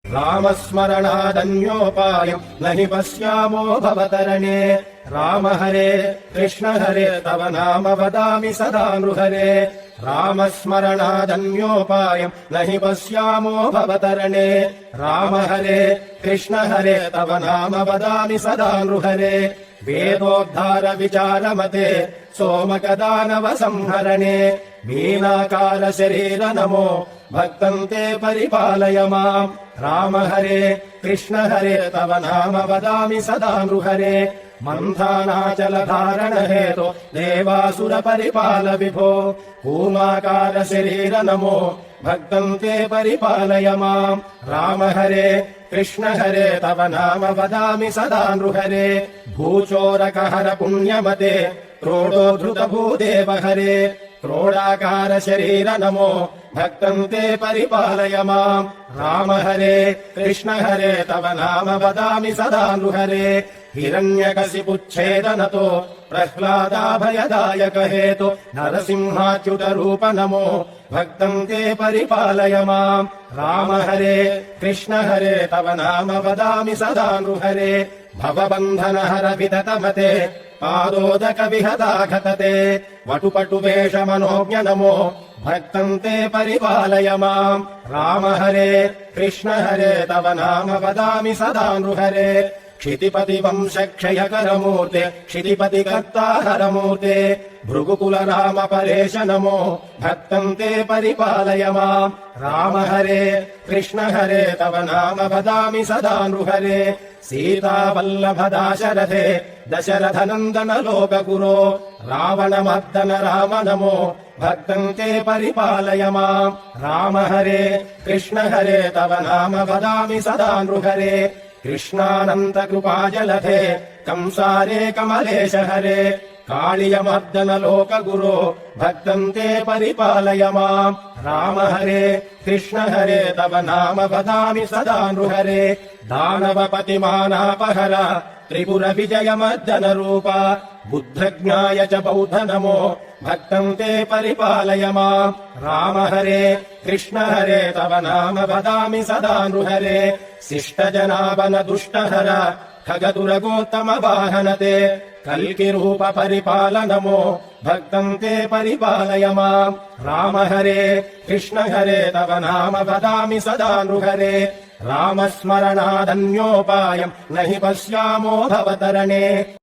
रामस्मरणादन्योपायम् न हि पश्यामो भवतरणे। राम हरे कृष्ण हरे तव नाम वदामि सदा नृहरे। रामस्मरणादन्योपायम् न हि पश्यामो भवतरणे। राम हरे कृष्ण हरे तव नाम वदामि सदा नृहरे। वेदोद्धार विचारमते सोमकदानव संहरणे। मीनाकार शरीर नमो भक्तं ते परिपालय माम्। राम हरे कृष्ण हरे तव नाम वदामि सदा नृहरे। मन्थानाचल धारण हेतो देवासुर परिपाल विभो। कूमाकार शरीर नमो भक्तं ते परिपालय माम्। राम हरे कृष्ण हरे तव नाम वदामि सदा नृहरे। भूचोरकहर पुण्यमते क्रोडोद्धृत भूदेव हरे। क्रोडाकार शरीर नमो भक्तं ते परिपालय माम्। राम हरे कृष्ण हरे तव नाम वदामि सदा नृहरे। हिरण्यकशिपुच्छेदनतो प्रह्लादाभयदायक हेतो नरसिंहाच्युत रूप नमो भक्तं ते परिपालय माम्। राम हरे कृष्ण हरे तव नाम वदामि सदा नृहरे। भवबन्धनहर विततमते पादोदक विहताघतते वटुपटु वेष मनोज्ञ नमो भक्तं ते परिपालय माम्। राम हरे कृष्ण हरे तव नाम वदामि सदा नृहरे। क्षितिपति वंश क्षयकर मूर्ते क्षितिपति कर्ता हर मूर्ते भृगुकुल राम परेश नमो भक्तं ते परिपालय माम्। राम हरे कृष्ण हरे तव नाम वदामि सदा नृहरे। सीता वल्लभ दाशरथे दशरथ नन्दन लोकगुरो रावणमर्दन राम नमो भक्तं ते परिपालय माम्। राम हरे कृष्ण हरे तव नाम वदामि सदा नृहरे। कृष्णानन्त कृपाजलधे कंसारे कमलेश हरे। कालियमर्दन लोकगुरो भक्तं ते परिपालय माम्। राम हरे कृष्ण हरे तव नाम वदामि सदा नृहरे। दानवपतिमानापहर त्रिपुर विजयमर्दन रूप बुद्धज्ञाय च बौद्ध नमो भक्तं ते परिपालय माम्। राम हरे कृष्ण हरे तव नाम वदामि सदा नृहरे। शिष्टजनावन दुष्टहर खगदुरगोत्तम वाहनते कल्कि रूप परिपाल नमो भक्तं ते परिपालय माम्। राम हरे कृष्ण हरे तव नाम वदामि सदा नृहरे। रामस्मरणादन्योपायम् न हि पश्यामो भवतरणे।